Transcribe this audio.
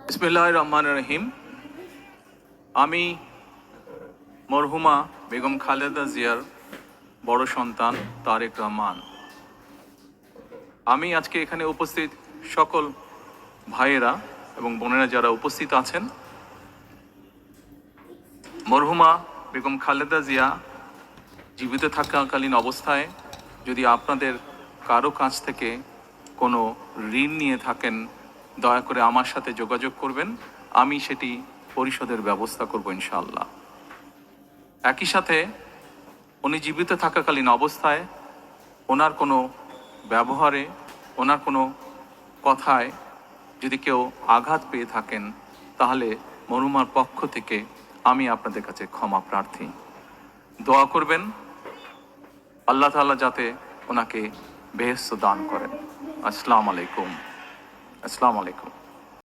বিসমিল্লাহির রহমানির রহিম। আমি মরহুমা বেগম খালেদা জিয়ার বড় সন্তান তারেক রহমান। আমি আজকে এখানে উপস্থিত সকল ভাইয়েরা এবং বোনেরা যারা উপস্থিত আছেন, মরহুমা বেগম খালেদা জিয়া জীবিত থাকাকালীন অবস্থায় যদি আপনাদের কারো কাছ থেকে কোনো ঋণ নিয়ে থাকেন, দয়া করে আমার সাথে যোগাযোগ করবেন। আমি সেটি পরিশোধের ব্যবস্থা করব ইনশাআল্লাহ। একই সাথে উনি জীবিত থাকাকালীন অবস্থায় ওনার কোনো ব্যবহারে, ওনার কোনো কথায় যদি কেউ আঘাত পেয়ে থাকেন, তাহলে মরহুমার পক্ষ থেকে আমি আপনাদের কাছে ক্ষমা প্রার্থী। দোয়া করবেন আল্লাহ তাআলা যাতে ওনাকে বেহেশত দান করেন। আসসালামু আলাইকুম।